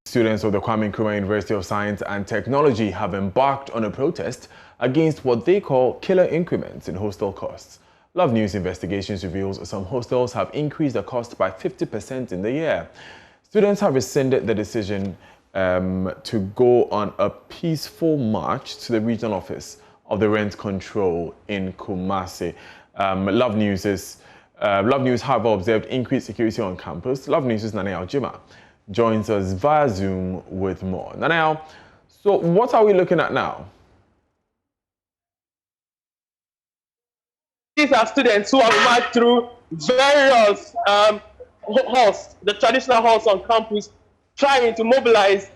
Students of the Kwame Nkrumah University of Science and Technology have embarked on a protest against what they call killer increments in hostel costs. Love News Investigations reveals some hostels have increased the cost by 50% in the year. Students have rescinded the decision to go on a peaceful march to the regional office of the rent control in Kumasi. Love News, however, observed increased security on campus. Love News' Nanayao Jima joins us via Zoom with more. Nanayao, so what are we looking at now? These are students who have marched through various halls, the traditional halls on campus, trying to mobilize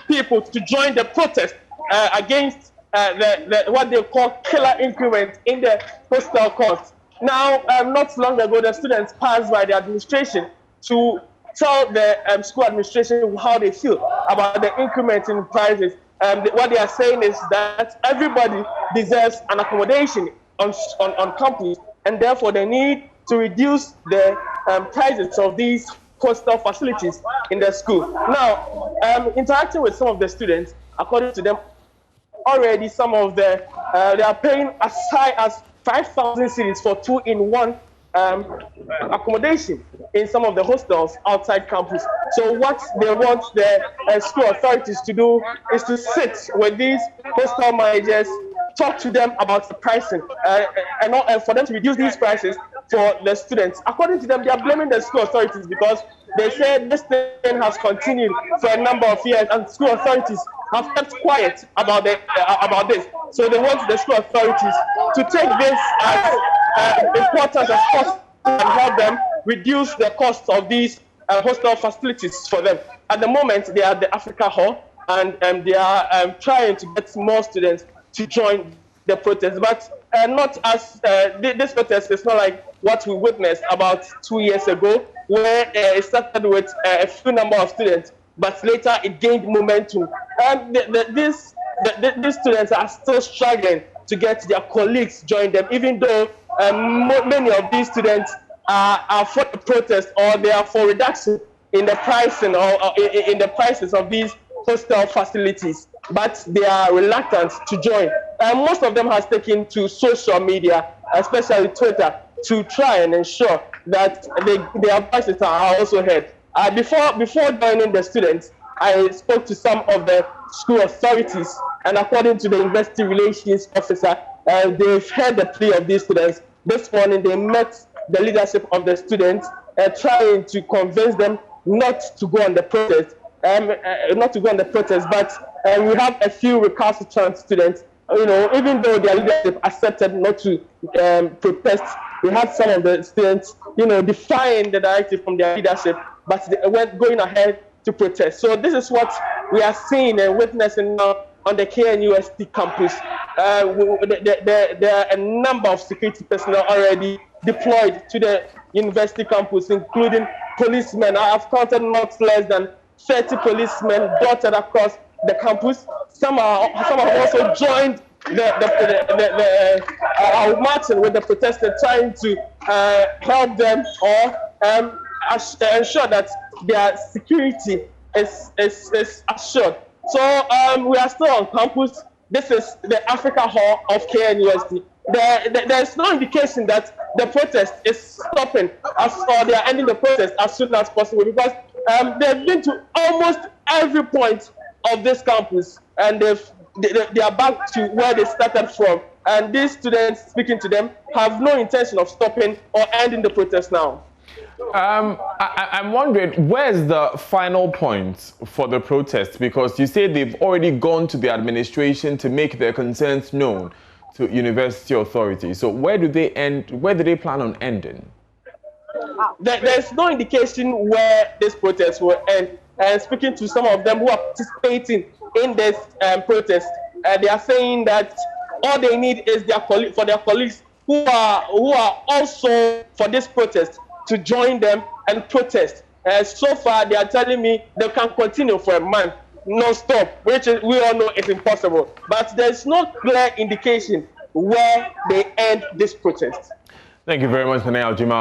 people to join the protest against what they call killer increment in the hostel cost. Now, not long ago, the students passed by the administration to tell the school administration how they feel about the increment in prices. What they are saying is that everybody deserves an accommodation on campus, and therefore they need to reduce the prices of these hostel facilities in the school. Now, interacting with some of the students, according to them, already some of they are paying as high as 5,000 cedis for 2-in-1 accommodation in some of the hostels outside campus. So what they want the school authorities to do is to sit with these hostel managers, talk to them about the pricing, and for them to reduce these prices for the students. According to them, they are blaming the school authorities because they said this thing has continued for a number of years and school authorities have kept quiet about this. So they want the school authorities to take this as important as possible and help them reduce the cost of these hostel facilities for them. At the moment, they are at the Africa Hall, and they are trying to get more students to join the protest. But not as this protest is not like what we witnessed about 2 years ago, where it started with a few number of students, but later it gained momentum. These students are still struggling to get their colleagues join them, even though many of these students are for the protest, or they are for reduction in the pricing or in the prices of these hostel facilities, but they are reluctant to join. Most of them has taken to social media, especially Twitter, to try and ensure that their voices are also heard. Before joining the students, I spoke to some of the school authorities, and according to the university relations officer, they've heard the plea of these students. This morning, they met the leadership of the students, trying to convince them not to go on the protest. But we have a few recalcitrant students. Even though their leadership accepted not to protest, we had some of the students, defying the directive from their leadership, but they went going ahead to protest. So this is what we are seeing and witnessing now on the KNUST campus. There are a number of security personnel already deployed to the university campus, including policemen. I have counted not less than 30 policemen dotted across the campus. Some have also joined our marching with the protesters, trying to help them or ensure that their security is assured. So we are still on campus. This is the Africa Hall of KNUST. There's no indication that the protest is stopping or they are ending the protest as soon as possible, because they've been to almost every point of this campus, and they are back to where they started from. And these students, speaking to them, have no intention of stopping or ending the protest now. I'm wondering, where's the final point for the protest? Because you say they've already gone to the administration to make their concerns known to university authorities. So where do they end? Where do they plan on ending? There's no indication where this protest will end. And speaking to some of them who are participating in this protest, they are saying that all they need is for their colleagues who are also for this protest to join them and protest. So far, they are telling me they can continue for a month non-stop, which we all know is impossible. But there's no clear indication where they end this protest. Thank you very much, Nanayao Jima.